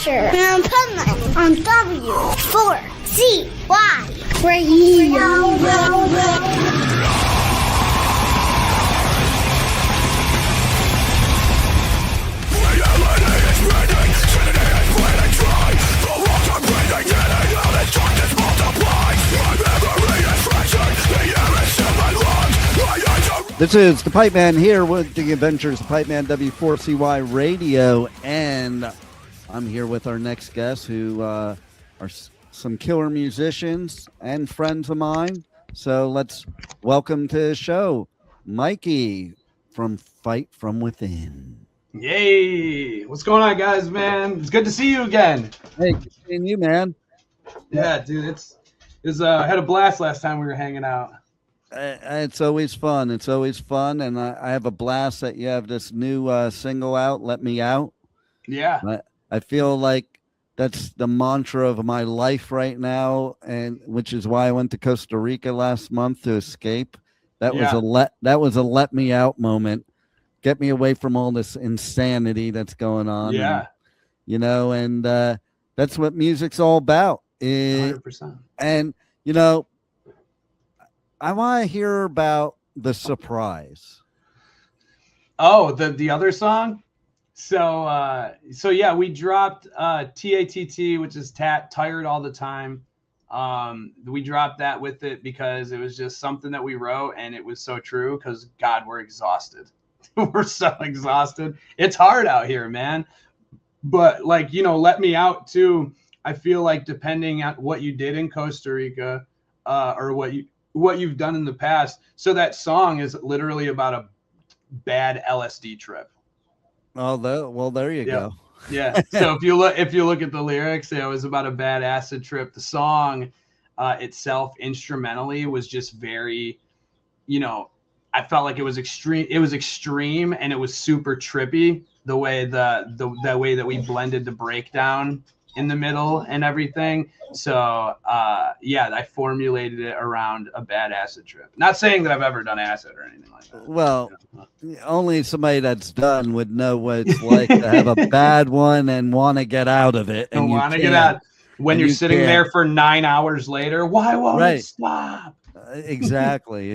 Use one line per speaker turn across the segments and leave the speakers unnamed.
Adventure and Pipeman on W4CY Radio.
This is the Pipeman here with the Adventures of Pipeman W4CY Radio, and I'm here with our next guest who are some killer musicians and friends of mine. So let's welcome to the show, Mikey from Fight From Within.
Yay! What's going on, guys, man? It's good to see you again.
Hey, good seeing you, man.
Yeah, dude, I had a blast last time we were hanging out.
It's always fun. It's always fun, and I have a blast that you have this new single out, Let Me Out.
Yeah.
I feel like that's the mantra of my life right now, and which is why I went to Costa Rica last month to escape. That was a let me out moment. Get me away from all this insanity that's going on.
Yeah.
And that's what music's all about.
100%.
And, I want to hear about the surprise.
Oh, the other song? So yeah, we dropped TATT, which is TATT, Tired All the Time. We dropped that with it because it was just something that we wrote, and it was so true because, God, we're exhausted. We're so exhausted. It's hard out here, man. But, Let Me Out, too, I feel like depending on what you did in Costa Rica or what you've done in the past. So that song is literally about a bad LSD trip.
Oh, there you go.
Yeah. So if you look at the lyrics, it was about a bad acid trip. The song itself instrumentally was just very, I felt like it was extreme. It was extreme and it was super trippy. The way the way that we blended the breakdown in the middle and everything. So I formulated it around a bad acid trip. Not saying that I've ever done acid or anything like that.
Well, only somebody that's done would know what it's like to have a bad one and want to get out of it. And
want to get out when you're sitting there for 9 hours later. Why won't it stop?
Exactly.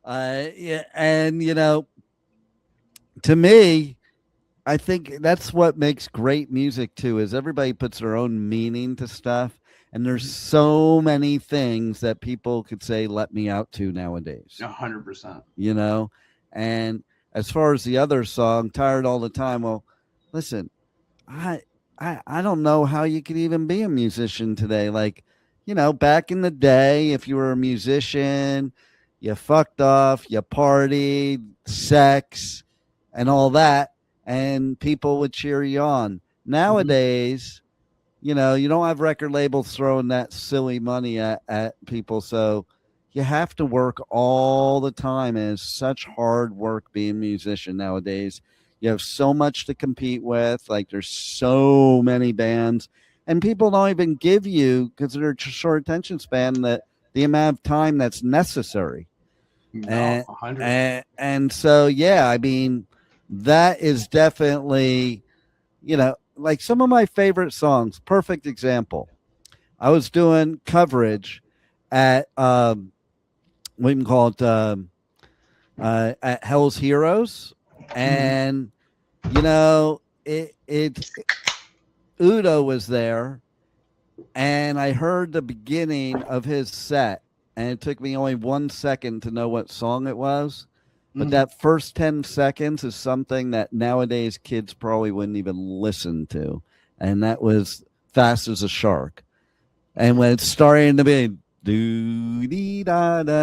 And to me, I think that's what makes great music too, is everybody puts their own meaning to stuff. And there's so many things that people could say, let me out to nowadays.
100%.
And as far as the other song, Tired All the Time. Well, listen, I don't know how you could even be a musician today. Like, back in the day, if you were a musician, you fucked off, you partied, sex, and all that. And people would cheer you on. Nowadays, you don't have record labels throwing that silly money at people. So you have to work all the time. And it's such hard work being a musician nowadays. You have so much to compete with. Like, there's so many bands. And people don't even give you, because of their short attention span, that the amount of time that's necessary.
No, 100%.
And so, I mean, that is definitely, like some of my favorite songs. Perfect example. I was doing coverage at what you can call it at Hell's Heroes, and Udo was there, and I heard the beginning of his set, and it took me only 1 second to know what song it was. But that first 10 seconds is something that nowadays kids probably wouldn't even listen to. And that was Fast as a Shark. And when it's starting to be do-dee-da-da,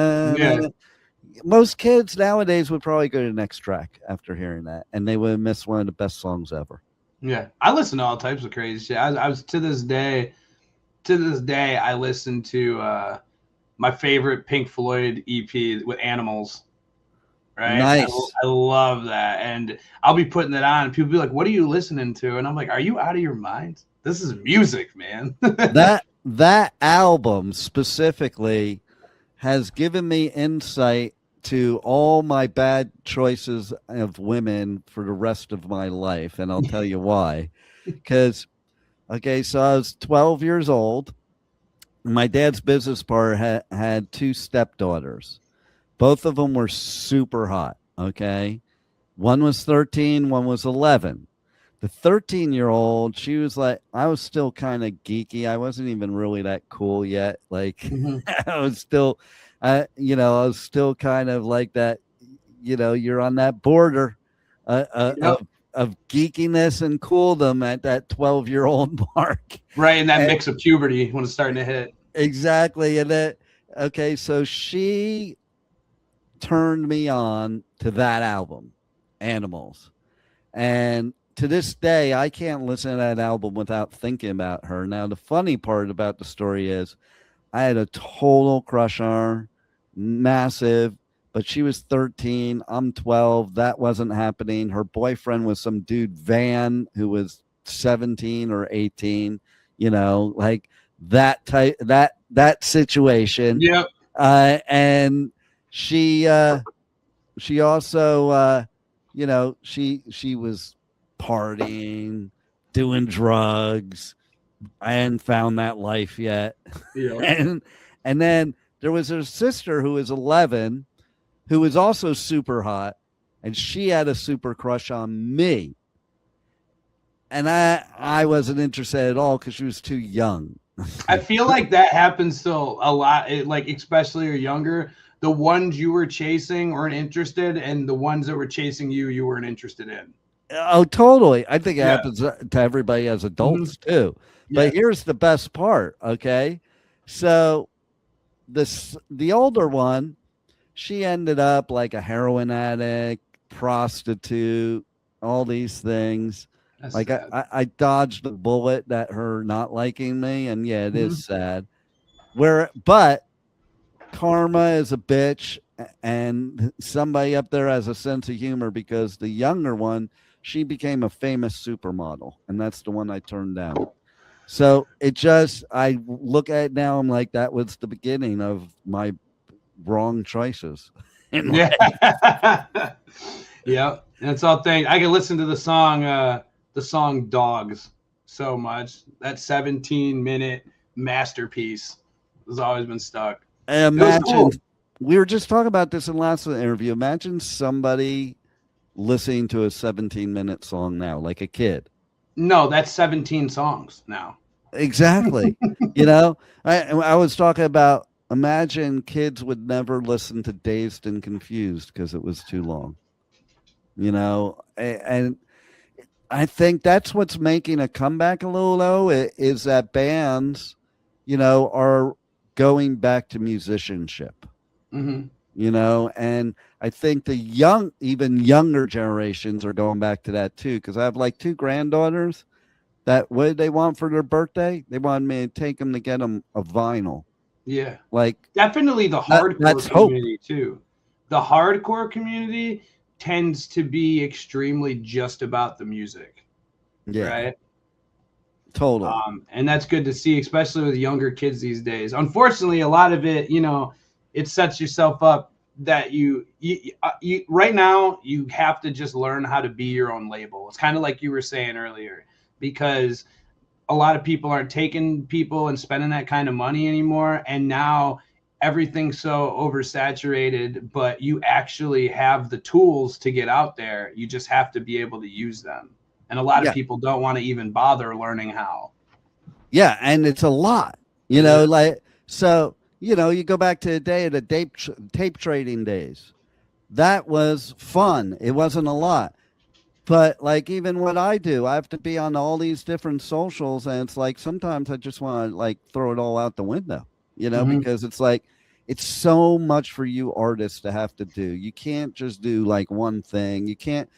most kids nowadays would probably go to the next track after hearing that. And they would have missed one of the best songs ever.
Yeah. I listen to all types of crazy shit. I was to this day, I listen to my favorite Pink Floyd EP with Animals. Right.
Nice.
I love that. And I'll be putting it on and people be like, what are you listening to? And I'm like, are you out of your mind? This is music, man.
that album specifically has given me insight to all my bad choices of women for the rest of my life. And I'll tell you why. because okay, so I was 12 years old. My dad's business partner had two stepdaughters. Both of them were super hot. Okay. One was 13, one was 11. The 13-year-old, she was like, I was still kind of geeky. I wasn't even really that cool yet. Like, I was still, I was still kind of like that, you're on that border of geekiness and cooldom at that 12-year-old mark.
Right. And that mix of puberty when it's starting to hit.
Exactly. And okay, so she turned me on to that album, Animals. And to this day, I can't listen to that album without thinking about her. Now, the funny part about the story is I had a total crush on her, massive, but she was 13. I'm 12. That wasn't happening. Her boyfriend was some dude, Van, who was 17 or 18, like that type, that situation.
Yep.
And she also, she was partying, doing drugs. I hadn't found that life yet. Yeah. And then there was her sister who was 11, who was also super hot, and she had a super crush on me. And I wasn't interested at all because she was too young.
I feel like that happens still a lot, like especially younger. The ones you were chasing weren't interested, and the ones that were chasing you weren't interested in.
Oh, totally. I think it happens to everybody as adults too. But here's the best part. Okay. So the older one, she ended up like a heroin addict, prostitute, all these things. That's like I dodged the bullet that her not liking me. And yeah, it is sad. But karma is a bitch, and somebody up there has a sense of humor, because the younger one, she became a famous supermodel, and that's the one I turned down. So I look at it now, I'm like, that was the beginning of my wrong choices.
Yeah. Yeah. That's all things. I can listen to the song Dogs so much. That 17-minute masterpiece has always been stuck.
Imagine, we were just talking about this in last interview. Imagine somebody listening to a 17-minute song now, like a kid.
No, that's 17 songs now.
Exactly. I was talking about, imagine kids would never listen to Dazed and Confused because it was too long. And I think that's what's making a comeback a little, though, is that bands, are going back to musicianship. And I think the even younger generations are going back to that too, because I have like two granddaughters that, what did they want for their birthday? They wanted me to take them to get them a vinyl.
Yeah.
Like,
definitely the hardcore community too. The hardcore community tends to be extremely just about the music. Yeah. Right.
Totally.
And that's good to see, especially with younger kids these days. Unfortunately, a lot of it, it sets yourself up that you right now, you have to just learn how to be your own label. It's kind of like you were saying earlier, because a lot of people aren't taking people and spending that kind of money anymore. And now everything's so oversaturated, but you actually have the tools to get out there. You just have to be able to use them. And a lot of people don't want to even bother learning how.
Yeah. And it's a lot, like, so, you go back to the day of the tape trading days. That was fun. It wasn't a lot. But like, even what I do, I have to be on all these different socials, and it's like sometimes I just want to like throw it all out the window, because it's like, it's so much for you artists to have to do. You can't just do like one thing. You can't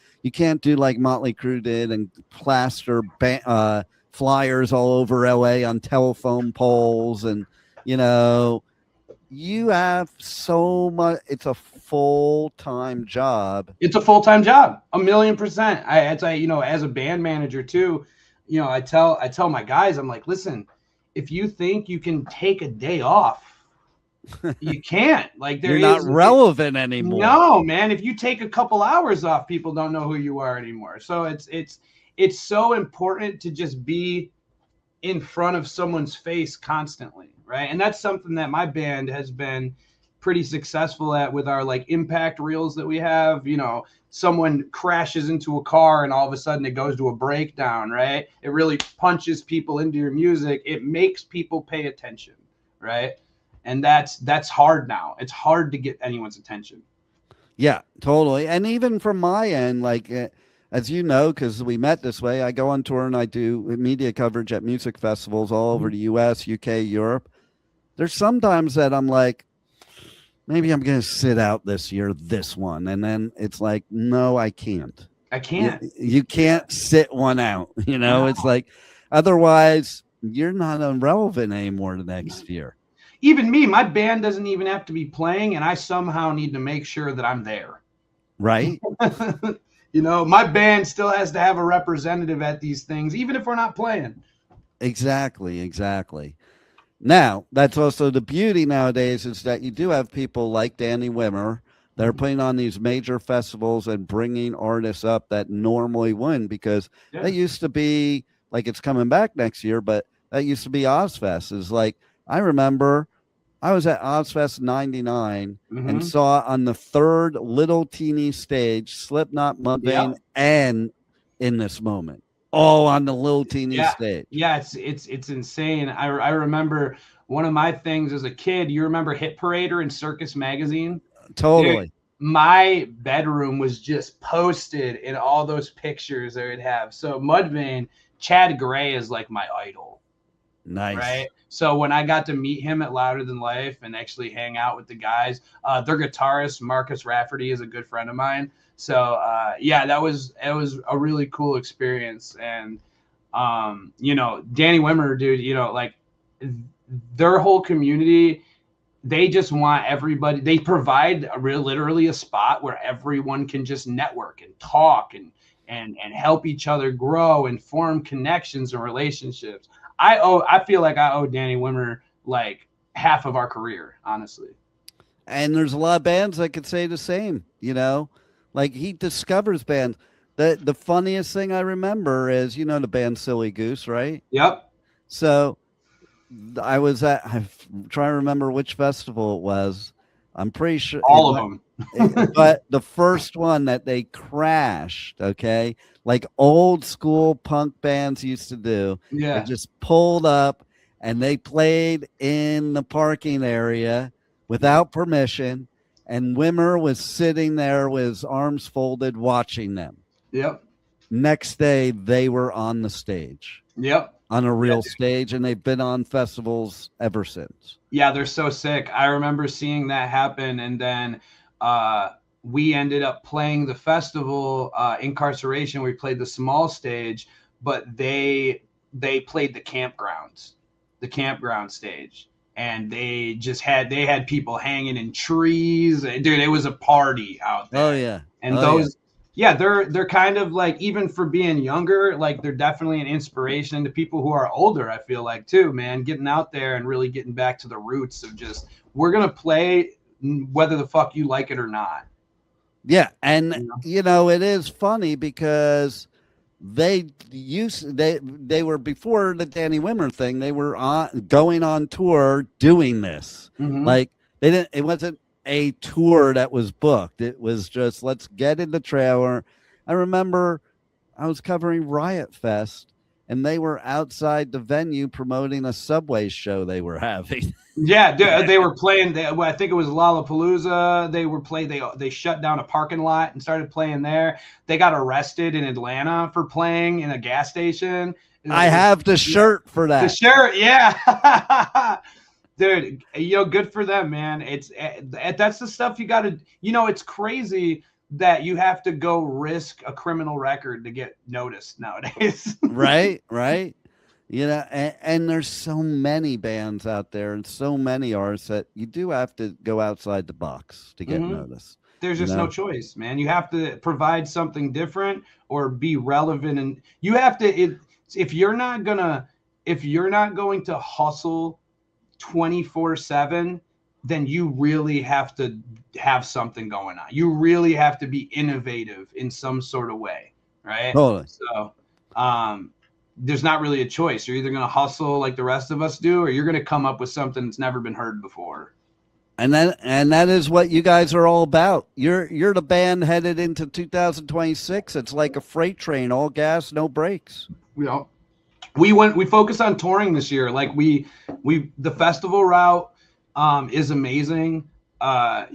do like Motley Crue did and plaster flyers all over LA on telephone poles, and you have so much. It's a full-time job.
It's a full-time job, 1,000,000%. As a band manager too, I tell my guys, I'm like, listen, if you think you can take a day off, you can't. Like,
you're not relevant anymore.
No, man. If you take a couple hours off, people don't know who you are anymore. So it's it's so important to just be in front of someone's face constantly, right? And that's something that my band has been pretty successful at with our like impact reels that we have. You know, someone crashes into a car and all of a sudden it goes to a breakdown, right? It really punches people into your music. It makes people pay attention, right? And that's hard now. It's hard to get anyone's attention.
Yeah, totally. And even from my end, like, as you know, because we met this way, I go on tour and I do media coverage at music festivals all over the US, UK, Europe. There's sometimes that I'm like, maybe I'm going to sit out this year, this one. And then it's like, no, I can't.
I can't.
You can't sit one out. You know,
No.
it's like, otherwise, you're not relevant anymore the next year.
Even me, my band doesn't even have to be playing, and I somehow need to make sure that I'm there.
Right.
You know, my band still has to have a representative at these things, even if we're not playing.
Exactly. Exactly. Now, that's also the beauty nowadays is that you do have people like Danny Wimmer that are putting on these major festivals and bringing artists up that normally wouldn't, because that used to be like, it's coming back next year, but that used to be Ozfest. Is like, I remember I was at Ozfest 99 and saw on the third little teeny stage Slipknot, Mudvayne, and In This Moment, all on the little teeny stage.
Yeah, it's insane. I remember one of my things as a kid. You remember Hit Parader and Circus Magazine?
Totally.
Dude, my bedroom was just posted in all those pictures they would have. So Mudvayne, Chad Gray is like my idol.
Nice.
Right. So when I got to meet him at Louder Than Life and actually hang out with the guys, their guitarist Marcus Rafferty is a good friend of mine. So yeah, it was a really cool experience. And you know, Danny Wimmer, dude, you know, like their whole community, they just want everybody. They provide literally a spot where everyone can just network and talk and help each other grow and form connections and relationships. I feel like I owe Danny Wimmer like half of our career, honestly.
And there's a lot of bands that could say the same, you know, like he discovers bands. The funniest thing I remember is, you know, the band Silly Goose, right?
Yep.
So I'm trying to remember which festival it was. I'm pretty sure
all of them.
But the first one that they crashed, okay, like old school punk bands used to do.
Yeah.
They just pulled up and they played in the parking area without permission. And Wimmer was sitting there with his arms folded watching them.
Yep.
Next day, they were on the stage.
Yep.
On a real stage, and they've been on festivals ever since.
Yeah, they're so sick. I remember seeing that happen, and then we ended up playing the festival Incarceration. We played the small stage, but they played the campground stage, and they had people hanging in trees. Dude, it was a party out there.
Oh yeah,
and they're kind of like, even for being younger, like they're definitely an inspiration to people who are older. I feel like too, man, getting out there and really getting back to the roots of just, we're gonna play whether the fuck you like it or not.
Yeah, and you know, it is funny because they were, before the Danny Wimmer thing, they were going on tour doing this. Like it wasn't a tour that was booked. It was just, let's get in the trailer. I remember I was covering Riot Fest and they were outside the venue promoting a Subway show they were having.
Yeah, they were playing. I think it was Lollapalooza. They shut down a parking lot and started playing there. They got arrested in Atlanta for playing in a gas station.
I have the shirt for that.
The shirt, yeah. Dude, you know, good for them, man. That's the stuff you got to, you know, it's crazy that you have to go risk a criminal record to get noticed nowadays.
Right. You know, and there's so many bands out there and so many artists that you do have to go outside the box to get noticed.
There's just no choice, man. You have to provide something different or be relevant, and you have to. If you're not going to hustle 24/7, then you really have to have something going on. You really have to be innovative in some sort of way, right?
Totally.
So there's not really a choice. You're either going to hustle like the rest of us do, or you're going to come up with something that's never been heard before.
And that is what you guys are all about. You're the band headed into 2026. It's like a freight train, all gas, no brakes.
Yeah. We focused on touring this year. Like the festival route is amazing. But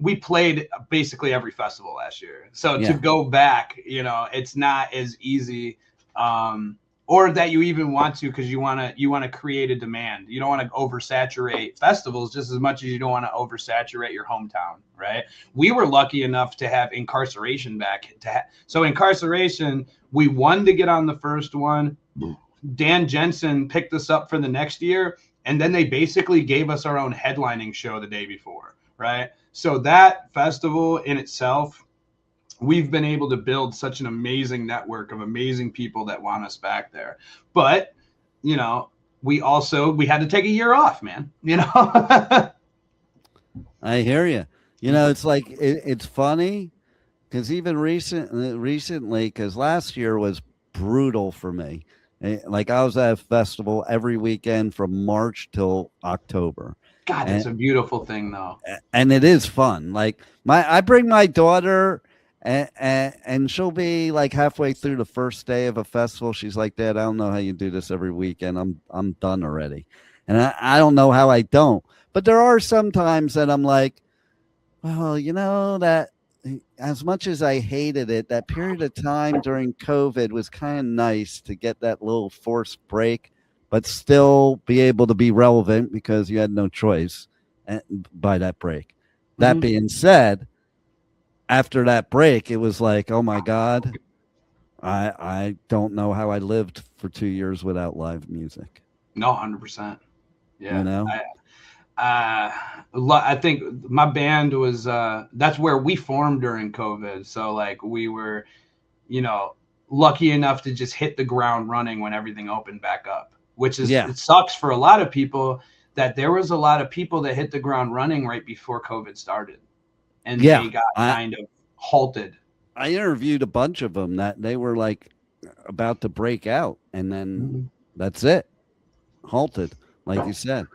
we played basically every festival last year. So to go back, it's not as easy. Or that you even want to, because you want to create a demand. You don't want to oversaturate festivals just as much as you don't want to oversaturate your hometown, right? We were lucky enough to have Incarceration back. So Incarceration, we won to get on the first one. Dan Jensen picked us up for the next year, and then they basically gave us our own headlining show the day before, right? So that festival in itself, we've been able to build such an amazing network of amazing people that want us back there. But, we had to take a year off, man,
I hear you. It's like, it's funny because even recently, because last year was brutal for me. Like I was at a festival every weekend from March till October.
God, it's a beautiful thing though.
And it is fun. Like I bring my daughter, and she'll be like halfway through the first day of a festival. She's like, Dad, I don't know how you do this every weekend. I'm done already. And I don't know how I don't. But there are some times that I'm like, well, that as much as I hated it, that period of time during COVID was kind of nice to get that little forced break, but still be able to be relevant because you had no choice by that break. That being said, after that break, it was like, oh my God, I don't know how I lived for 2 years without live music.
No, 100%. Yeah. I think my band was, that's where we formed during COVID. So like we were, lucky enough to just hit the ground running when everything opened back up, which is, it sucks for a lot of people that there was a lot of people that hit the ground running right before COVID started. And they got kind of halted.
I interviewed a bunch of them that they were like about to break out, and then that's it, halted, like you said.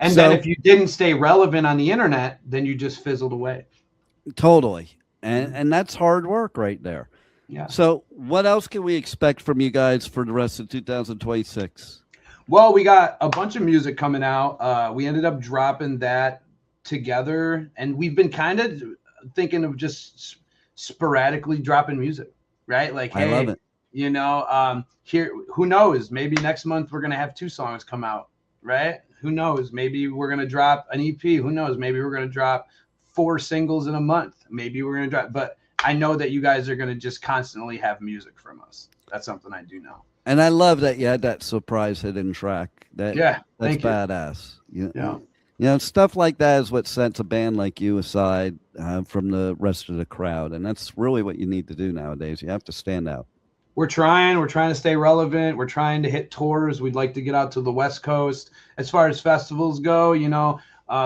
And then if you didn't stay relevant on the internet, then you just fizzled away.
Totally, and that's hard work right there.
Yeah.
So what else can we expect from you guys for the rest of 2026?
Well, we got a bunch of music coming out. We ended up dropping that together, and we've been kind of thinking of just sporadically dropping music, right? Like, hey,
I love it.
Here, who knows? Maybe next month we're gonna have 2 songs come out, right? Who knows? Maybe we're gonna drop an EP. Who knows? Maybe we're gonna drop 4 singles in a month. Maybe we're gonna drop. But I know that you guys are gonna just constantly have music from us. That's something I do know.
And I love that you had that surprise hidden track. That's badass. Stuff like that is what sets a band like you aside from the rest of the crowd. And that's really what you need to do nowadays. You have to stand out.
We're trying to stay relevant. We're trying to hit tours. We'd like to get out to the West Coast. As far as festivals go,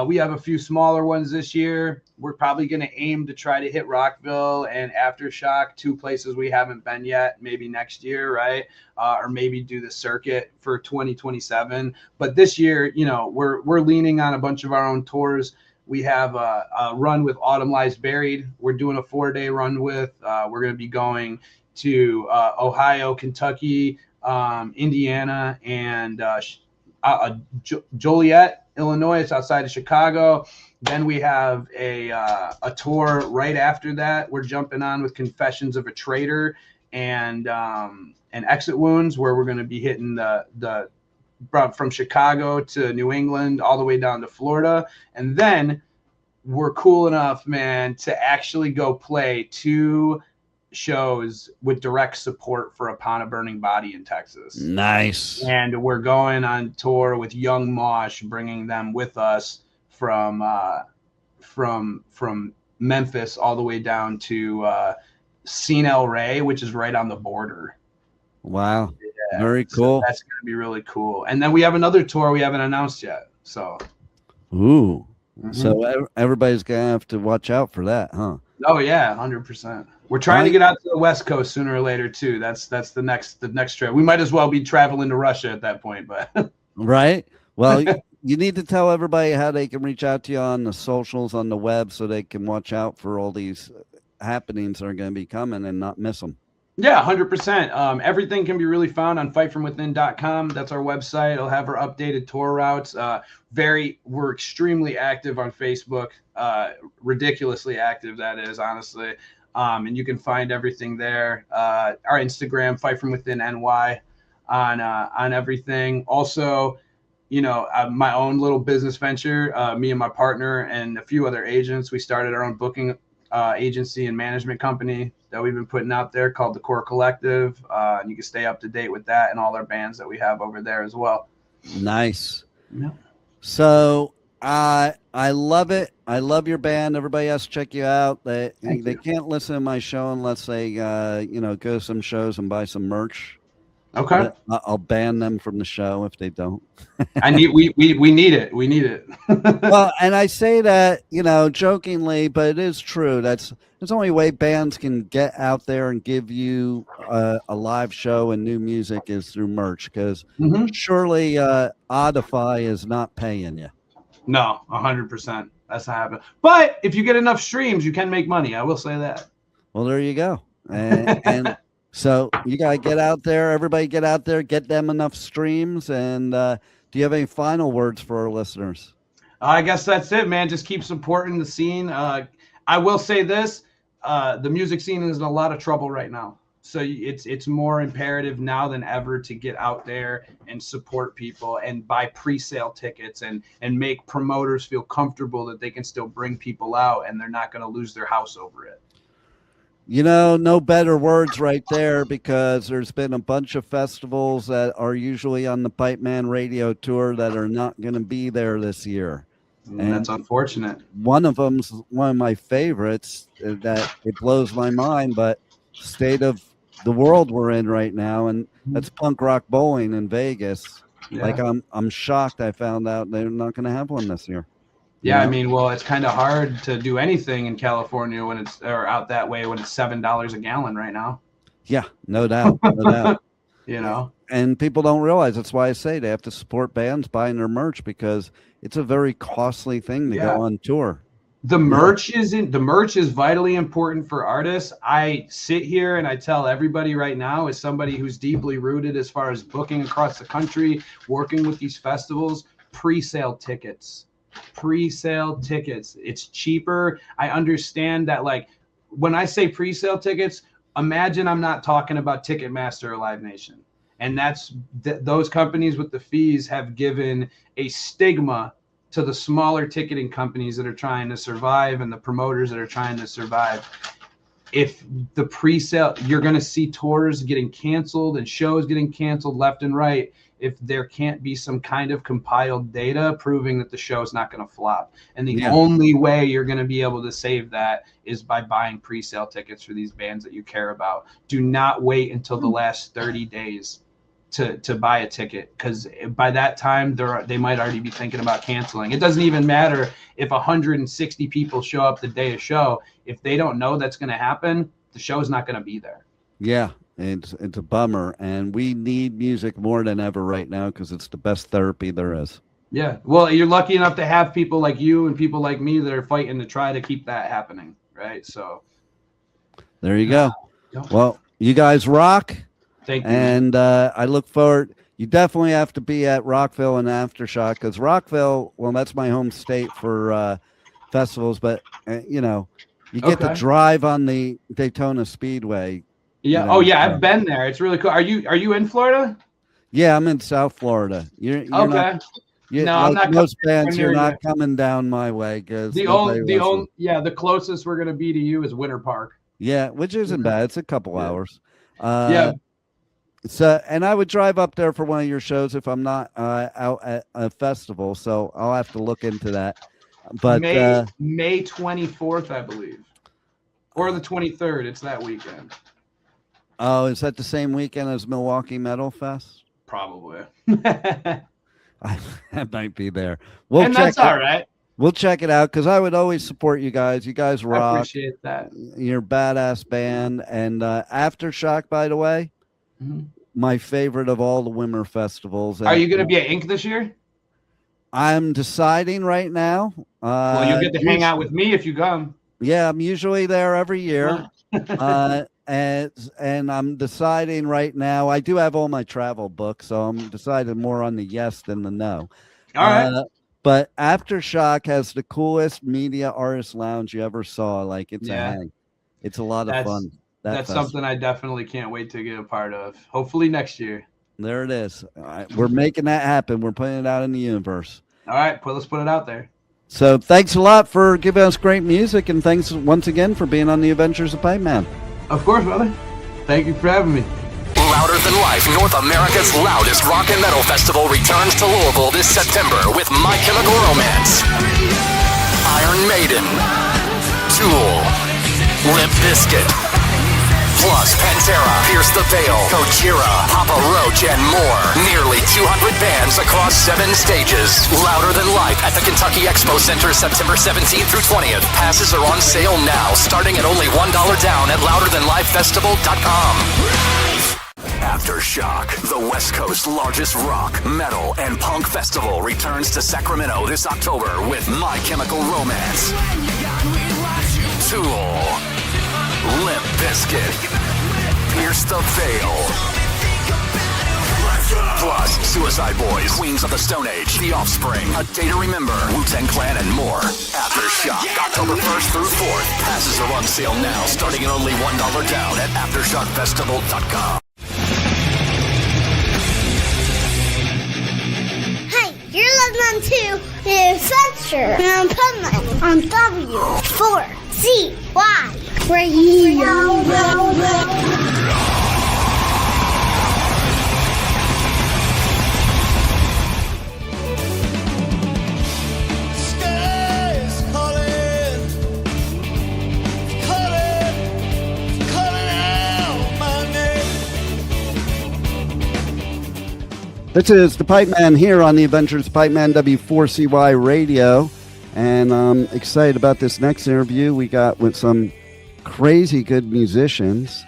we have a few smaller ones this year. We're probably going to aim to try to hit Rockville and Aftershock, 2 places we haven't been yet, maybe next year, right? Or maybe do the circuit for 2027. But this year, we're leaning on a bunch of our own tours. We have a run with Autumn Lies Buried. We're doing a 4-day run with. We're going to be going to Ohio, Kentucky, Indiana, and Joliet, Illinois. It's outside of Chicago. Then we have a tour right after that. We're jumping on with Confessions of a Traitor and Exit Wounds, where we're going to be hitting the from Chicago to New England all the way down to Florida. And then we're cool enough, man, to actually go play 2 shows with direct support for Upon a Burning Body in Texas.
Nice.
And we're going on tour with Young Mosh, bringing them with us from Memphis all the way down to Scene El Rey, which is right on the border.
Wow. Yeah, very cool.
So that's going to be really cool. And then we have another tour we haven't announced yet. So.
Ooh. So everybody's going to have to watch out for that, huh?
Oh yeah, 100%. We're trying to get out to the West Coast sooner or later too. That's the next trip. We might as well be traveling to Russia at that point, but
right. Well, you need to tell everybody how they can reach out to you on the socials, on the web, so they can watch out for all these happenings that are going to be coming and not miss them.
Yeah, 100%. Everything can be really found on fightfromwithin.com. That's our website. It'll have our updated tour routes. We're extremely active on Facebook, ridiculously active, that is, honestly. And you can find everything there. Our Instagram, Fight From Within NY, on everything. Also, my own little business venture, me and my partner and a few other agents, we started our own booking agency and management company that we've been putting out there called the Core Collective. And you can stay up to date with that and all our bands that we have over there as well.
Nice.
Yeah.
So I love it. I love your band. Everybody has to check you out. They can't listen to my show unless they go to some shows and buy some merch.
Okay.
I'll ban them from the show if they don't.
we need it. We need it.
Well, and I say that, jokingly, but it is true. That's the only way bands can get out there and give you a live show and new music is through merch, because surely Audify is not paying you.
No, 100%. That's not happening. But if you get enough streams, you can make money. I will say that.
Well, there you go. And so you got to get out there. Everybody get out there, get them enough streams. And do you have any final words for our listeners?
I guess that's it, man. Just keep supporting the scene. I will say this. The music scene is in a lot of trouble right now. So it's more imperative now than ever to get out there and support people and buy pre-sale tickets and make promoters feel comfortable that they can still bring people out and they're not going to lose their house over it.
No better words right there, because there's been a bunch of festivals that are usually on the Pipeman radio tour that are not going to be there this year.
And that's unfortunate.
One of them's one of my favorites that it blows my mind, but state of the world we're in right now, and that's Punk Rock Bowling in Vegas. Yeah. Like I'm shocked I found out they're not going to have one this year.
Yeah, I mean, well, it's kind of hard to do anything in California or out that way when it's $7 a gallon right now.
Yeah, no doubt, no doubt. And people don't realize, that's why I say they have to support bands buying their merch, because it's a very costly thing to go on tour.
The merch is vitally important for artists. I sit here and I tell everybody right now, as somebody who's deeply rooted as far as booking across the country, working with these festivals, pre-sale tickets. It's cheaper. I understand that, like, when I say pre-sale tickets, imagine I'm not talking about Ticketmaster or Live Nation. And that's those companies with the fees have given a stigma to the smaller ticketing companies that are trying to survive and the promoters that are trying to survive. If the pre-sale, you're going to see tours getting canceled and shows getting canceled left and right if there can't be some kind of compiled data proving that the show is not going to flop. And the only way you're going to be able to save that is by buying pre-sale tickets for these bands that you care about. Do not wait until the last 30 days to buy a ticket, because by that time they might already be thinking about canceling. It doesn't even matter if 160 people show up the day of show. If they don't know that's going to happen, the show's not going to be there. Yeah,
it's a bummer, and we need music more than ever right now, because it's the best therapy there is.
Yeah, well, you're lucky enough to have people like you and people like me that are fighting to try to keep that happening, right? So
there you go. Well, you guys rock.
Thank you.
And I look forward. You definitely have to be at Rockville and Aftershock, because Rockville, well, that's my home state for festivals. But you get to drive on the Daytona Speedway.
Yeah. Oh, yeah. I've been there. It's really cool. Are you in Florida?
Yeah, I'm in South Florida. You're
okay.
No, I'm not. Most bands, you're not coming down my way, because
the closest we're gonna be to you is Winter Park.
Yeah, which isn't bad. It's a couple hours.
Yeah.
So, and I would drive up there for one of your shows if I'm not out at a festival. So I'll have to look into that. But
May 24th, I believe, or the 23rd. It's that weekend.
Oh, is that the same weekend as Milwaukee Metal Fest?
Probably.
I might be there. We'll
and that's all right.
We'll check it out because I would always support you guys. You guys
I
rock.
appreciate that.
You're a badass band. And Aftershock, by the way, my favorite of all the Winter festivals.
Are you going to be at Ink this year?
I'm deciding right now.
Well, you'll get to hang out with me if you come.
Yeah, I'm usually there every year. And I'm deciding right now. I do have all my travel booked, so I'm deciding more on the yes than the no.
All right.
But Aftershock has the coolest media artist lounge you ever saw. Like it's a hang. It's a lot of fun.
That's something I definitely can't wait to get a part of. Hopefully next year.
There it is. We're making that happen. We're putting it out in the universe.
All right, let's put it out there.
So thanks a lot for giving us great music, and thanks once again for being on the Adventures of Pipeman.
Of course, brother. Thank you for having me.
Louder Than Life, North America's loudest rock and metal festival, returns to Louisville this September with My Chemical Romance, Iron Maiden, Tool, Limp Bizkit, plus Pantera, Pierce the Veil, Gojira, Papa Roach, and more. Nearly 200 bands across 7 stages. Louder Than Life at the Kentucky Expo Center, September 17th through 20th. Passes are on sale now, starting at only $1 down at louderthanlifefestival.com. Aftershock, the West Coast's largest rock, metal, and punk festival, returns to Sacramento this October with My Chemical Romance, Tool, Limp Bizkit, Pierce the Veil, plus Suicide Boys, Queens of the Stone Age, The Offspring, A Day to Remember, Wu-Tang Clan, and more. Aftershock, October 1st through 4th. Passes are on sale now, starting at only $1 down at AftershockFestival.com.
Hey, you're listening to The Adventure of Pipeman on W4CY Radio.
This is the Pipeman here on the Adventures of Pipeman W4CY Radio, and I'm excited about this next interview we got with some crazy good musicians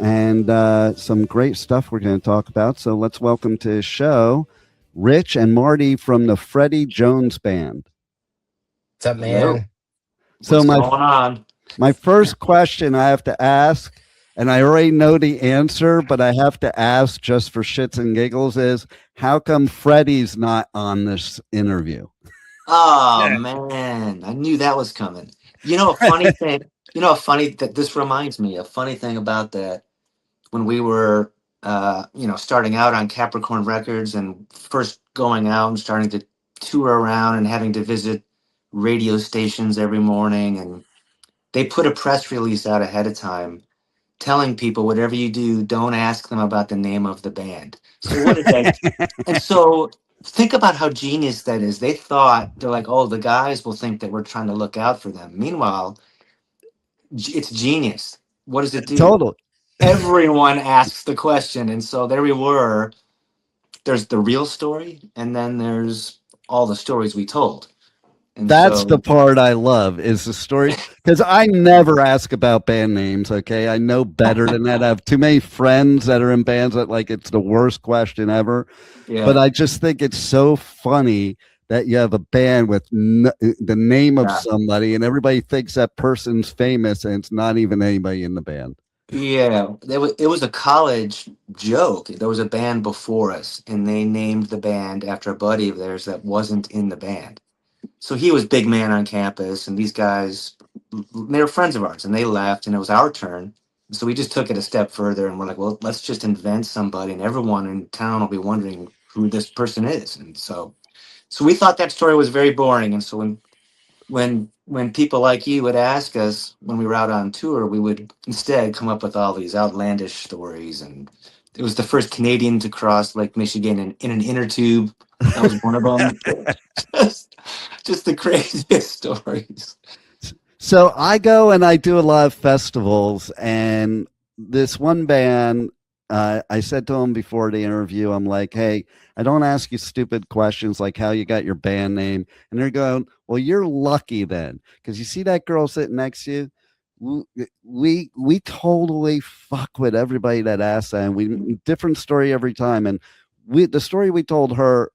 and some great stuff we're going to talk about. So let's welcome to the show Rich and Marty from the Freddie Jones Band.
What's up, man?
So
What's going on?
My first question I have to ask, and I already know the answer, but I have to ask just for shits and giggles, is how come Freddie's not on this interview?
Oh, man. I knew that was coming. You know, a funny thing, that this reminds me, a funny thing about that, when we were, starting out on Capricorn Records and first going out and starting to tour around and having to visit radio stations every morning, and they put a press release out ahead of time telling people, whatever you do, don't ask them about the name of the band. So what is that? And so think about how genius that is. They're like, oh, the guys will think that we're trying to look out for them. Meanwhile, it's genius. What does it do?
Totally.
Everyone asks the question. And so there we were. There's the real story, and then there's all the stories we told. And
that's the part I love, is the story, because I never ask about band names. Okay, I know better than that. I have too many friends that are in bands that like it's the worst question ever.
Yeah.
But I just think it's so funny that you have a band with the name of somebody, and everybody thinks that person's famous, and it's not even anybody in the band.
Yeah, it was a college joke. There was a band before us, and they named the band after a buddy of theirs that wasn't in the band. So he was big man on campus, and these guys, they were friends of ours, and they left, and it was our turn. So we just took it a step further, and we're like, well, let's just invent somebody, and everyone in town will be wondering who this person is. And so we thought that story was very boring. And so when people like you would ask us when we were out on tour, we would instead come up with all these outlandish stories. And it was the first Canadian to cross Lake Michigan in an inner tube. That was one of them. just the craziest stories.
So I go and I do a lot of festivals, and this one band I said to him before the interview, I'm like, hey, I don't ask you stupid questions like how you got your band name. And they're going, well, you're lucky then, because you see that girl sitting next to you. We totally fuck with everybody that asks that, and we different story every time. And the story we told her,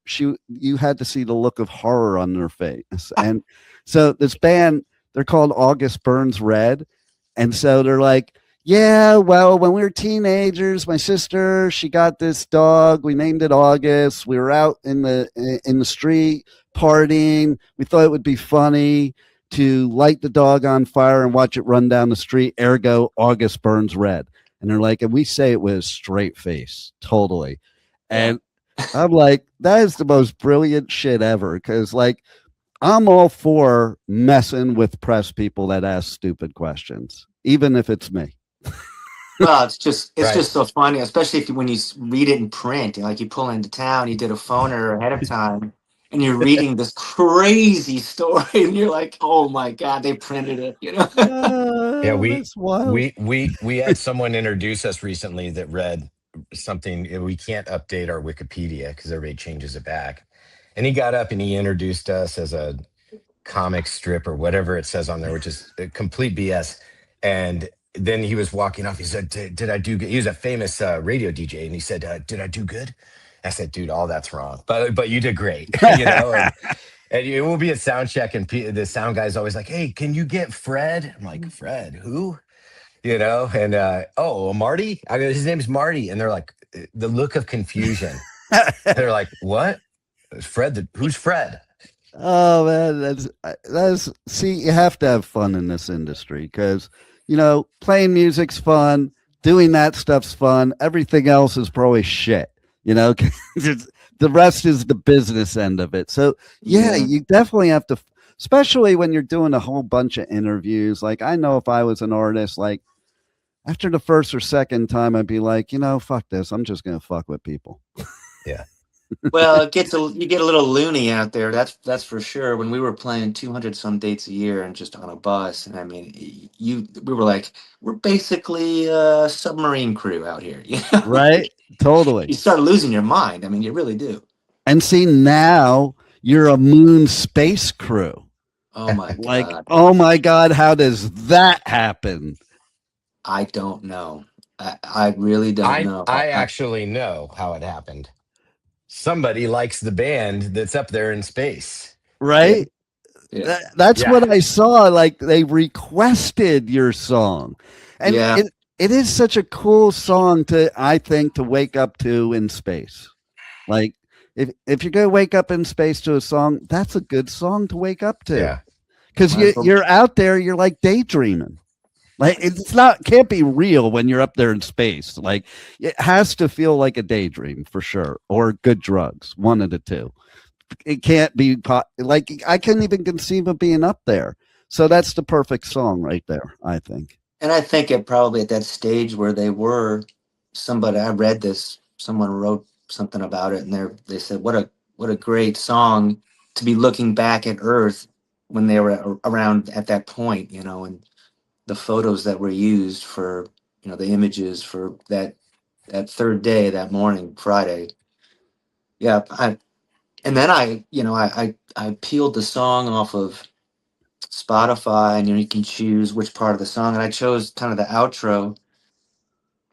you had to see the look of horror on their face. And so this band, they're called August Burns Red, and so they're like, yeah, well, when we were teenagers, my sister, she got this dog. We named it August. We were out in the street partying. We thought it would be funny to light the dog on fire and watch it run down the street. Ergo, August Burns Red. And they're like, and we say it with a straight face, totally. And I'm like, that is the most brilliant shit ever. Because like, I'm all for messing with press people that ask stupid questions, even if it's me.
Well, it's just so funny, especially when you read it in print. Like you pull into town, you did a phoner ahead of time, and you're reading this crazy story, and you're like, "Oh my god, they printed it!" You know?
Yeah,
That's wild.
we had someone introduce us recently that read something. We can't update our Wikipedia because everybody changes it back. And he got up and he introduced us as a comic strip or whatever it says on there, which is a complete BS. And then he was walking off. He said, "Did I do good?" He was a famous radio DJ, and he said, "Did I do good?" I said, "Dude, all that's wrong, but you did great." You know. And it will be a sound check, and the sound guy's always like, "Hey, can you get Fred?" I'm like, "Fred, who?" You know, and oh, Marty. I go, his name's Marty, and they're like, the look of confusion. They're like, "What? Fred? Who's Fred?"
Oh man, that's see, you have to have fun in this industry because playing music's fun, doing that stuff's fun. Everything else is probably shit. The rest is the business end of it. So yeah, you definitely have to, especially when you're doing a whole bunch of interviews. Like I know if I was an artist, like after the first or second time, I'd be like, fuck this. I'm just gonna fuck with people.
Yeah.
Well, you get a little loony out there. That's for sure. When we were playing 200 some dates a year and just on a bus, and I mean, we were like, we're basically a submarine crew out here.
Right? Totally.
You start losing your mind. I mean, you really do.
And see, now you're a moon space crew.
Oh my god!
Like, oh my god, how does that happen?
I don't know. I really don't know.
I actually know how it happened. Somebody likes the band that's up there in space,
right?
Yeah.
That's what I saw. Like they requested your song, and it is such a cool song I think to wake up to in space. Like if you're gonna wake up in space to a song, that's a good song to wake up to.
Yeah,
because you're out there, you're like daydreaming. Like can't be real when you're up there in space. Like it has to feel like a daydream for sure, or good drugs, one of the two. It can't be like I couldn't even conceive of being up there. So that's the perfect song right there, I think.
And I think it probably at that stage where they were, I read this, someone wrote something about it, and they said, what a great song to be looking back at Earth when they were around at that point, and the photos that were used for, the images for that third day, that morning, Friday. Yeah. And then I peeled the song off of Spotify, and you can choose which part of the song. And I chose kind of the outro.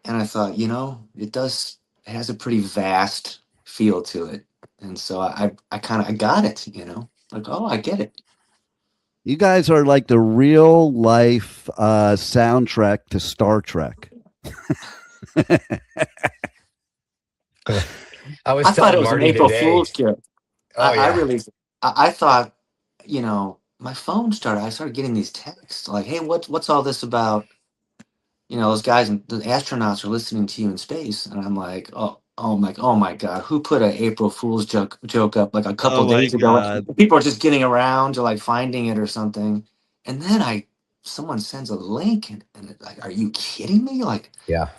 And I thought, it has a pretty vast feel to it. And so I got it, like, oh, I get it.
You guys are like the real life soundtrack to Star Trek.
I
thought it was an April Fool's joke.
Oh, yeah.
I thought, my phone I started getting these texts like, hey, what's all this about? Those guys and the astronauts are listening to you in space. And I'm like, oh my God, who put an April Fool's joke up like a couple days ago? Like, people are just getting around to like finding it or something. And then someone sends a link and it's like, are you kidding me? Like,
yeah,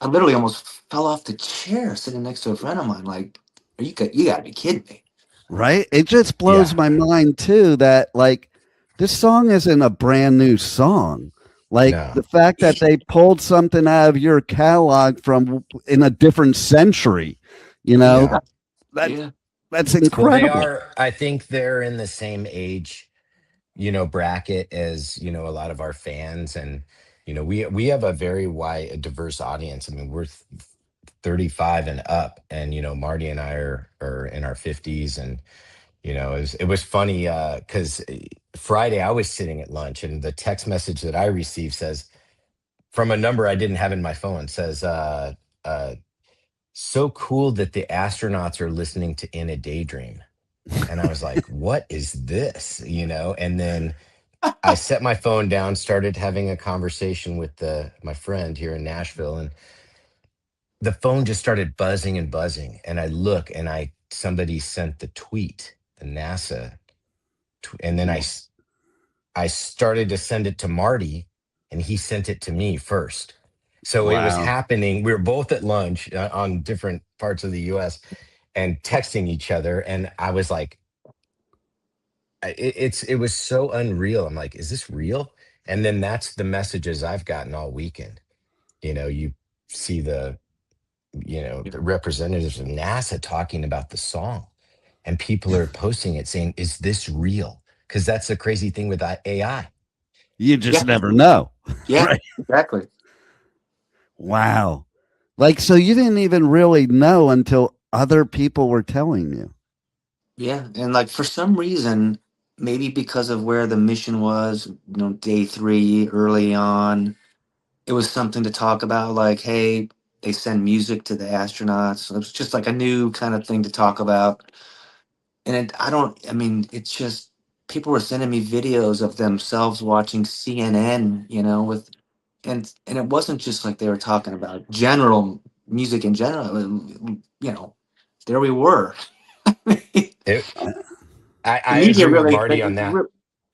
I literally almost fell off the chair sitting next to a friend of mine. Like, you gotta be kidding me.
Right? It just blows my mind too that like this song isn't a brand new song. Like
No.
the fact that they pulled something out of your catalog from in a different century,
Yeah.
that
Yeah.
that's
Well, they
incredible.
are, I think they're in the same age, bracket as, a lot of our fans. And, we have a very wide, a diverse audience. I mean, we're 35 and up, and, Marty and I are in our 50s. And, it was funny because Friday I was sitting at lunch, and the text message that I received says, from a number I didn't have in my phone, says, uh, so cool that the astronauts are listening to In a Daydream. And I was like, what is this? And then I set my phone down, started having a conversation with my friend here in Nashville, and the phone just started buzzing and buzzing. And I look, and somebody sent the tweet, the NASA, and then I started to send it to Marty, and he sent it to me first. So it was
Wow.
happening. We were both at lunch on different parts of the U.S. and texting each other, and I was like, it was so unreal. I'm like, is this real? And then that's the messages I've gotten all weekend. You see the representatives of NASA talking about the song, and people are posting it saying, is this real? Because that's the crazy thing with AI.
You
Yeah.
just never know.
Yeah.
Right.
Exactly.
Wow. Like, so you didn't even really know until other people were telling you.
Yeah. And like for some reason, maybe because of where the mission was, day 3 early on, it was something to talk about. Like, hey, they send music to the astronauts. It was just like a new kind of thing to talk about. And it's just people were sending me videos of themselves watching CNN, and it wasn't just like they were talking about general music in general. There we were. The
It, I
media
agree with
really,
Marty
like,
on that.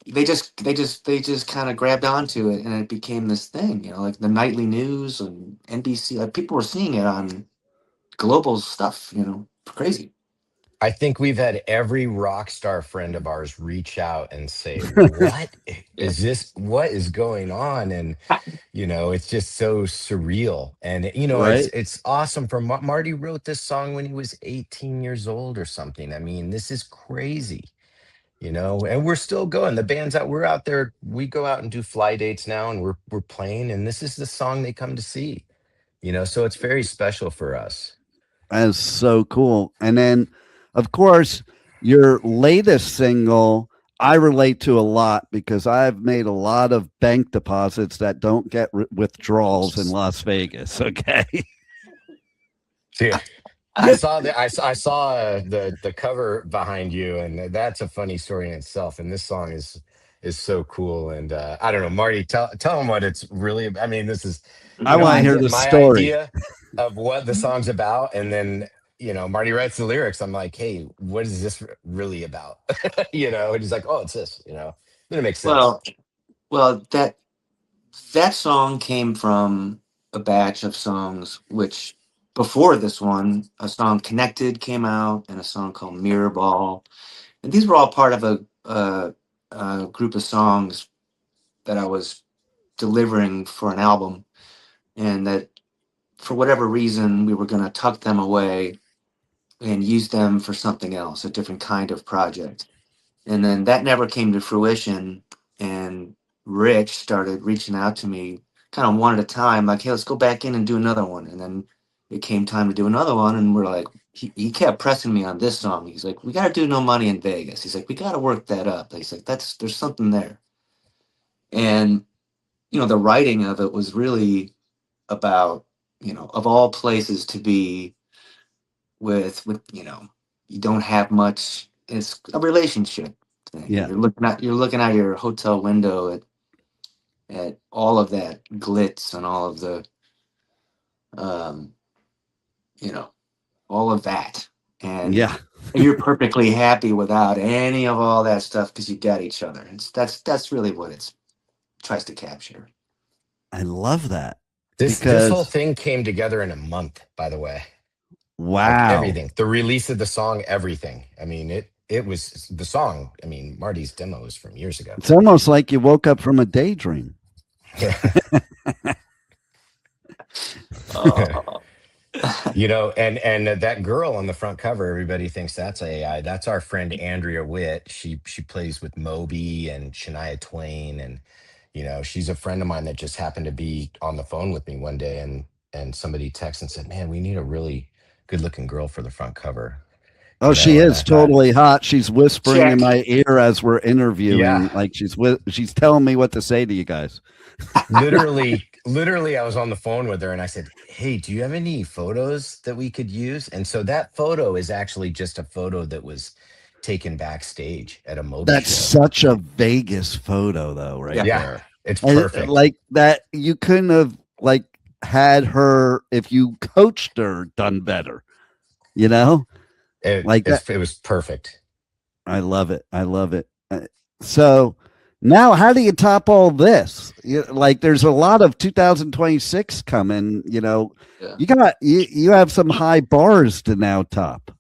they just kind of grabbed onto it, and it became this thing. Like the nightly news and NBC. Like people were seeing it on global stuff. Crazy.
I think we've had every rock star friend of ours reach out and say, what
Yeah.
is this? What is going on? And, it's just so surreal. And, it's
Right.
it's awesome. Marty wrote this song when he was 18 years old or something. I mean, this is crazy, and we're still going. The band's out. We're out there. We go out and do fly dates now, and we're playing. And this is the song they come to see, so it's very special for us.
That is so cool. And then, of course, your latest single, I relate to a lot because I've made a lot of bank deposits that don't get withdrawals in Las Vegas. Okay.
Yeah. I saw the cover behind you, and that's a funny story in itself. And this song is so cool. And I don't know, Marty, tell them what it's really. I mean, this is,
I want to
I
hear
get
the
my
story.
idea of what the song's about, and then Marty writes the lyrics. I'm like, hey, what is this really about? And he's like, oh, it's this. Then it makes sense.
Well, well, that song came from a batch of songs which before this one, a song Connected came out and a song called Mirror Ball. And these were all part of a group of songs that I was delivering for an album. And that for whatever reason, we were going to tuck them away and use them for something else, a different kind of project. And then that never came to fruition. And Rich started reaching out to me kind of one at a time, like, hey, let's go back in and do another one. And then it came time to do another one. And we're like, he kept pressing me on this song. He's like, we got to do No Money in Vegas. He's like, we got to work that up. He's like, there's something there. And, the writing of it was really about, of all places to be with, you don't have much. It's a relationship thing.
Yeah.
You're looking out your hotel window at all of that glitz and all of the um all of that, and
Yeah.
you're perfectly happy without any of all that stuff because you got each other. That's really what it tries to capture.
I love that
This whole
because,
thing came together in a month, by the way. Like
wow.
everything, the release of the song, everything. I mean, it was the song. I mean, Marty's demo is from years ago.
It's almost like you woke up from a daydream.
Oh.
You know, and that girl on the front cover, everybody thinks that's AI. That's our friend Andrea Witt. She plays with Moby and Shania Twain, and you know, she's a friend of mine that just happened to be on the phone with me one day, and somebody texted and said, "Man, we need a really good looking girl for the front cover."
Oh,
You
she
know, and I
is
thought,
totally hot. She's whispering in
Check.
my ear as we're interviewing.
yeah,
Like she's telling me what to say to you guys.
literally I was on the phone with her and I said, "Hey, do you have any photos that we could use?" And so that photo is actually just a photo that was taken backstage at a Moby
That's
show.
such a Vegas photo, though, right
Yeah.
Yeah,
there.
it's
And,
perfect.
like that, you couldn't have like had her if you coached her done better. You know, like that.
It was perfect.
I love it. I love it. So now, how do you top all this? Like, there's a lot of 2026 coming. You know,
Yeah.
you have some high bars to now top.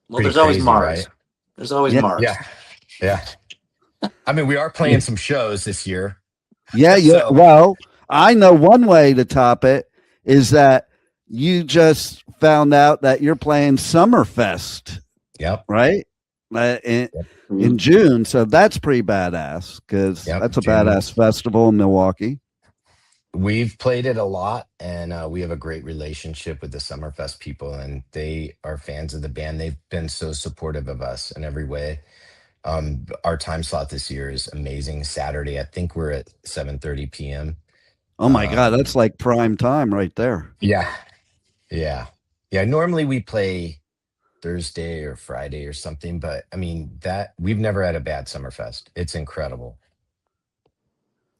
Well,
Pretty
there's always
crazy,
Mars.
right?
There's always
Yeah.
Mars.
Yeah, yeah. I mean, we are playing some shows this year.
Yeah, yeah.
So,
Well, I know one way to top it is that you just found out that you're playing Summerfest,
yep,
right? In
yep,
June, so that's pretty badass because
yep.
that's a
June.
badass festival in Milwaukee.
We've played it a lot, and we have a great relationship with the Summerfest people, and they are fans of the band. They've been so supportive of us in every way. Our time slot this year is amazing. Saturday, I think we're at 7:30 p.m.
Oh my god, that's
Um,
like prime time right there.
yeah, yeah, yeah. Normally we play Thursday or Friday or something, but I mean that we've never had a bad Summerfest. It's incredible.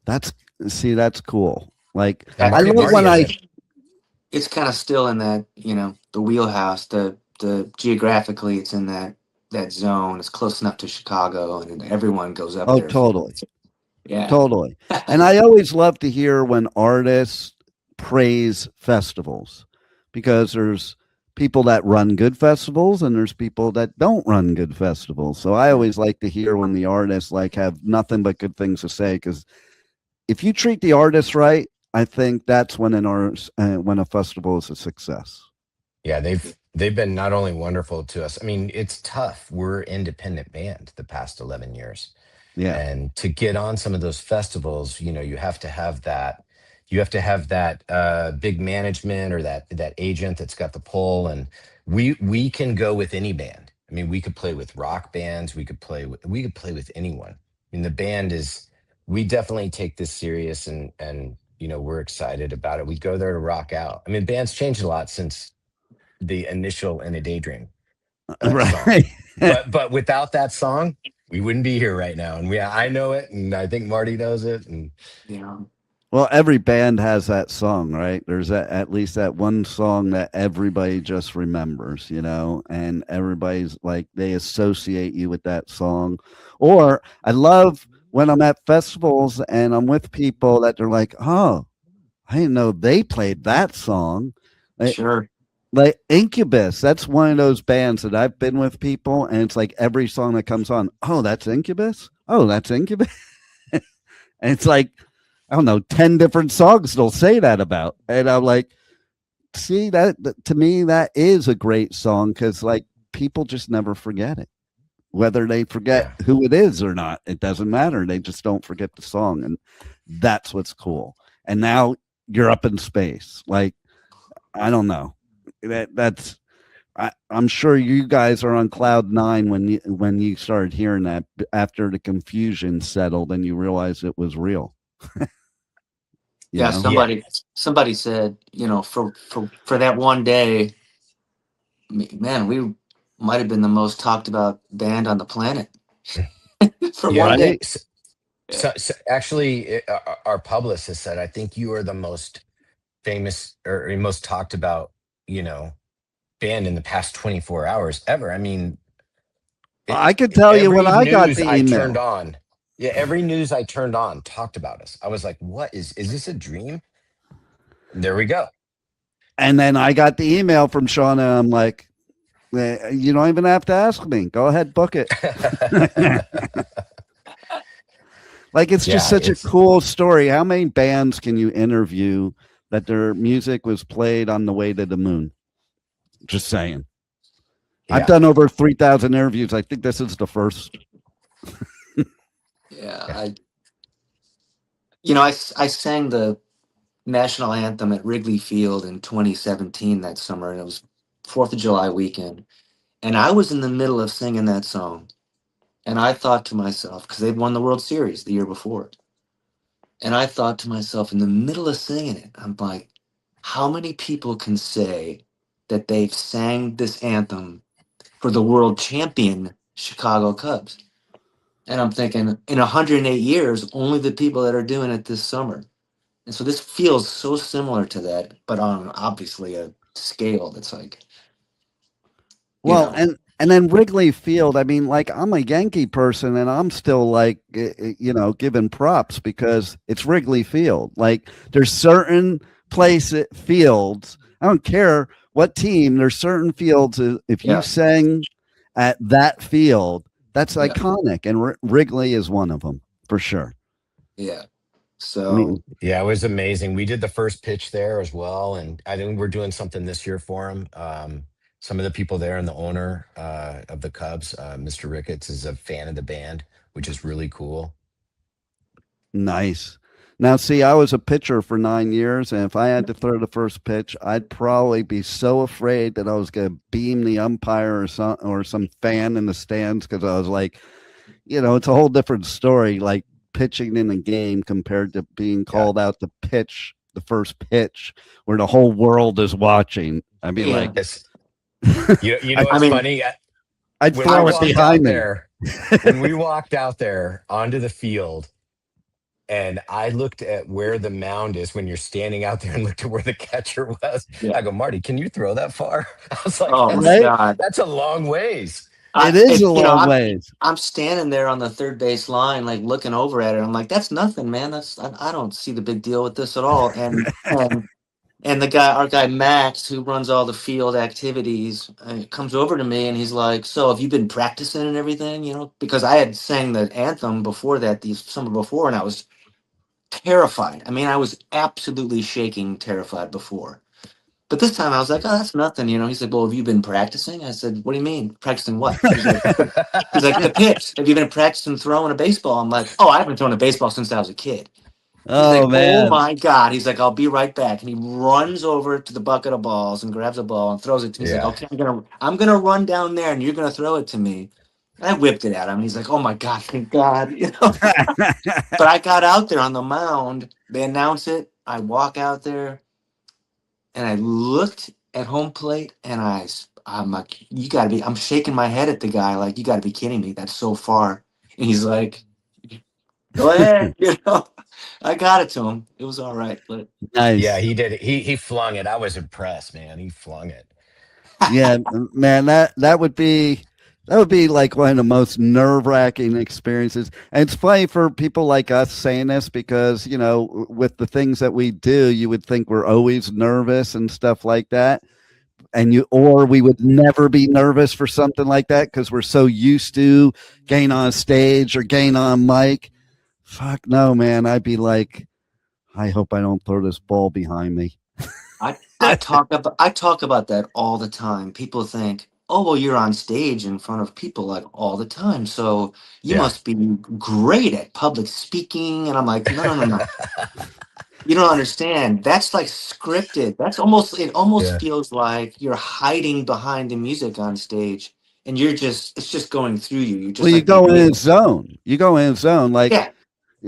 That's that's cool. Like
And
Yeah,
I love
Marty
when
has
I
it.
it's kind of still in that, the wheelhouse. The geographically, it's in that zone. It's close enough to Chicago, and everyone goes up
oh
there for.
totally.
Yeah.
Totally. And I always love to hear when artists praise festivals because there's people that run good festivals and there's people that don't run good festivals. So I always like to hear when the artists like have nothing but good things to say because if you treat the artist right, I think that's when when a festival is a success.
Yeah, they've been not only wonderful to us. I mean, it's tough. We're independent band the past 11 years.
Yeah.
And to get on some of those festivals, you know, you have to have that big management or that agent that's got the pull. And we can go with any band. I mean, we could play with rock bands, we could play with anyone. I mean, the band is we definitely take this serious, and you know, we're excited about it. We go there to rock out. I mean, bands changed a lot since the initial In a Daydream song.
Right.
But without that song, we wouldn't be here right now. And I know it, and I think Marty knows it. And
Yeah.
Well, every band has that song, right? There's at least that one song that everybody just remembers, you know, and everybody's like they associate you with that song. Or I love when I'm at festivals and I'm with people that they're like, "Oh, I didn't know they played that song." Like,
Sure.
like Incubus, that's one of those bands that I've been with people, and it's like every song that comes on, "Oh, that's Incubus. Oh, that's Incubus." And it's like I don't know, 10 different songs they'll say that about. And I'm like, see, to me, that is a great song because, like, people just never forget it. Whether they forget
yeah,
who it is or not, it doesn't matter. They just don't forget the song. And that's what's cool. And now you're up in space. Like, I don't know. I'm sure you guys are on cloud nine when you started hearing that after the confusion settled and you realized it was real. You
Yeah.
know?
yeah,
Somebody said, for that one day, man, we might have been the most talked about band on the planet for
yeah.
one day.
Right?
Yeah.
So actually, our publicist said, I think you are the most famous or most talked about, you know, band in the past 24 hours ever. I mean,
I could tell you when
every
I got
news
the
I turned
email.
on, yeah, every news I turned on talked about us. I was like, what is this a dream? There we go.
And then I got the email from Sean, and I'm like, you don't even have to ask me. Go ahead, book it. Like, it's just
Yeah,
such a
it's
cool story. How many bands can you interview that their music was played on the way to the moon? Just saying. I've
yeah,
done over 3,000 interviews. I think this is the first.
Yeah,
yeah.
I sang the national anthem at Wrigley Field in 2017 that summer, and it was 4th of July weekend. And I was in the middle of singing that song, and I thought to myself, because they'd won the World Series the year before, and I thought to myself in the middle of singing it, I'm like, how many people can say that they've sang this anthem for the world champion Chicago Cubs? And I'm thinking, in 108 years, only the people that are doing it this summer. And so this feels so similar to that, but on obviously a scale that's like, you
Well,
know,
and then Wrigley Field. I mean, like, I'm a Yankee person, and I'm still like, giving props because it's Wrigley Field. Like, there's certain fields. I don't care what team. There's certain fields. If you
yeah,
sang at that field, that's
yeah,
iconic, and Wrigley is one of them for sure.
yeah.
I
So
mean,
Yeah, it was amazing. We did the first pitch there as well, and I think we're doing something this year for him. Some of the people there and the owner of the Cubs, Mr. Ricketts, is a fan of the band, which is really cool.
nice. Now, see, I was a pitcher for 9 years, and if I had to throw the first pitch, I'd probably be so afraid that I was going to beam the umpire or some fan in the stands because I was like, it's a whole different story, like pitching in a game compared to being
Yeah.
called out to pitch the first pitch where the whole world is watching. I'd be
yeah,
like,
Yes. You know
I'd,
I
what's
mean,
funny?
I'd
When I
throw it
walked
behind
out
me.
there, when we walked out there onto the field, and I looked at where the mound is when you're standing out there and looked at where the catcher was.
yeah.
I go, Marty, can you throw that far? I was like,
Oh my
Right?
God.
that's a long ways.
It is a
You know,
long ways.
I'm standing there on the third base line, like looking over at it. I'm like, that's nothing, man. I don't see the big deal with this at all. And our guy Max, who runs all the field activities, comes over to me and he's like, "So have you been practicing and everything? You know, because I had sang the anthem before that, the summer before, and I was terrified. I mean, I was absolutely shaking, terrified before. But this time I was like, oh, that's nothing, you know. He said, well, have you been practicing? I said, what do you mean? Practicing what? He's like, the pitch. Have you been practicing throwing a baseball? I'm like, oh, I haven't thrown a baseball since I was a kid. He's
Oh,
like, oh
man.
my God. He's like, I'll be right back. And he runs over to the bucket of balls and grabs a ball and throws it to me. He's like,
Yeah.
okay, I'm gonna run down there and you're gonna throw it to me. And I whipped it at him. He's like, oh my God, thank God. You know? But I got out there on the mound. They announce it. I walk out there and I looked at home plate and I'm like, I'm shaking my head at the guy. Like, you gotta be kidding me. That's so far. And he's like, go ahead. You know, I got it to him. It was all right. But
Yeah,
Nice.
he did it. He flung it. I was impressed, man. He flung it.
Yeah, man, that would be like one of the most nerve-wracking experiences. And it's funny for people like us saying this because, with the things that we do, you would think we're always nervous and stuff like that. Or we would never be nervous for something like that because we're so used to getting on stage or getting on mic. Fuck no, man. I'd be like, I hope I don't throw this ball behind me.
I talk about that all the time. People think, oh well, you're on stage in front of people like all the time, so you
Yeah.
must be great at public speaking. And I'm like, no. You don't understand. That's like scripted. It almost
Yeah.
feels like you're hiding behind the music on stage and it's just going through you. You're
Well,
just
you
like
go in a zone. You go in a zone. Like,
yeah.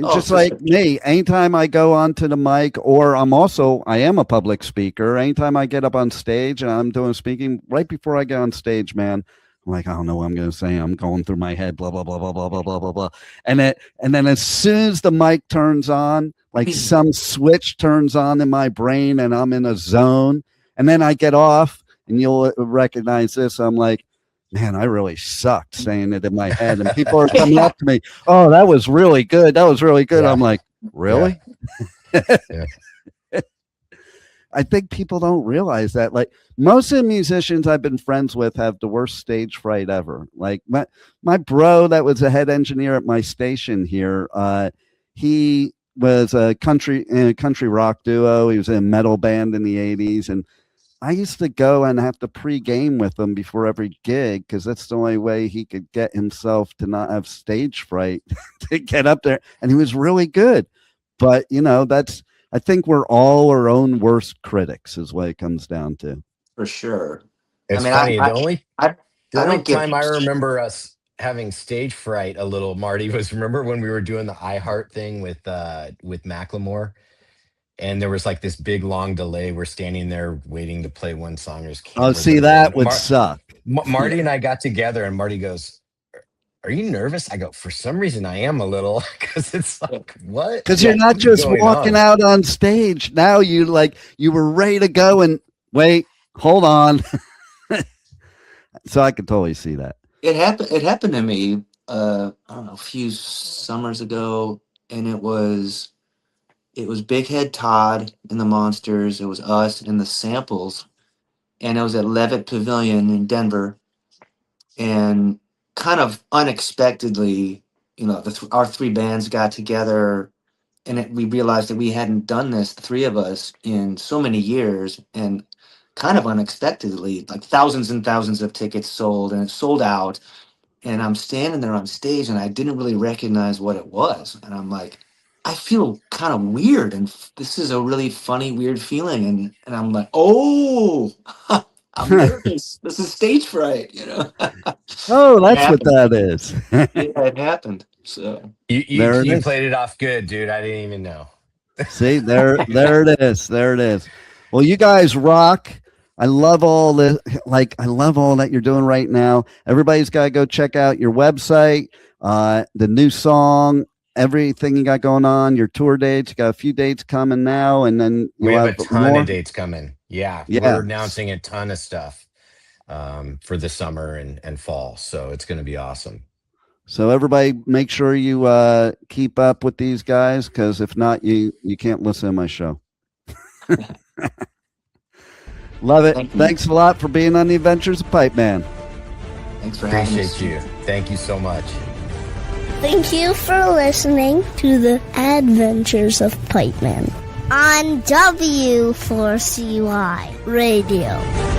Oh,
just
for
like
sure.
me, anytime I go onto the mic, or I am a public speaker. Anytime I get up on stage and I'm doing speaking, right before I get on stage, man, I'm like, I don't know what I'm going to say. I'm going through my head, blah, blah, blah, blah, blah, blah, blah, blah, blah. And then as soon as the mic turns on, like some switch turns on in my brain and I'm in a zone. And then I get off and you'll recognize this. I'm like, man, I really sucked saying it in my head. And people are coming up to me, oh, that was really good. That was really good.
Yeah.
I'm like, really?
Yeah.
I think people don't realize that. Like, most of the musicians I've been friends with have the worst stage fright ever. Like my bro that was a head engineer at my station here, he was a country rock duo. He was in a metal band in the 80s. And I used to go and have to pre-game with him before every gig because that's the only way he could get himself to not have stage fright to get up there. And he was really good. But, I think we're all our own worst critics is what it comes down to.
For sure.
It's
I mean,
funny.
I
The only
don't give.
time I remember us having stage fright a little, Marty, was remember when we were doing the iHeart thing with Macklemore, and there was like this big long delay. We're standing there waiting to play one song. There's
Oh,
cameras
see,
everywhere.
that would suck.
Marty and I got together, and Marty goes, "Are you nervous?" I go, "For some reason, I am a little," because it's like, what?
Because you're not just walking out on stage. Now you were ready to go and wait, hold on. So I could totally see that.
It happened to me, I don't know, a few summers ago, and it was Big Head Todd and the Monsters. It was us and the Samples, and it was at Levitt Pavilion in Denver. And kind of unexpectedly, our three bands got together, and we realized that we hadn't done this, the three of us, in so many years, and kind of unexpectedly, like thousands and thousands of tickets sold, and it sold out. And I'm standing there on stage, and I didn't really recognize what it was. And I'm like, I feel kind of weird, and this is a really funny, weird feeling. And I'm like, oh, I'm nervous. This is stage fright,
Oh, that's what that is.
Yeah, it happened. So
you played it off good, dude. I didn't even know.
See, there it is. There it is. Well, you guys rock. I love all this. I love all that you're doing right now. Everybody's got to go check out your website, the new song, everything you got going on, your tour dates. You got a few dates coming now, and then
we have a ton of dates coming. Yeah, we're announcing a ton of stuff for the summer and fall. So it's going to be awesome.
So everybody, make sure you keep up with these guys, because if not, you can't listen to my show. Love it. Thanks a lot for being on the Adventures of Pipeman.
Thanks for having us.
Appreciate you. Thank you so much.
Thank you for listening to the Adventures of Pipeman on W4CY Radio.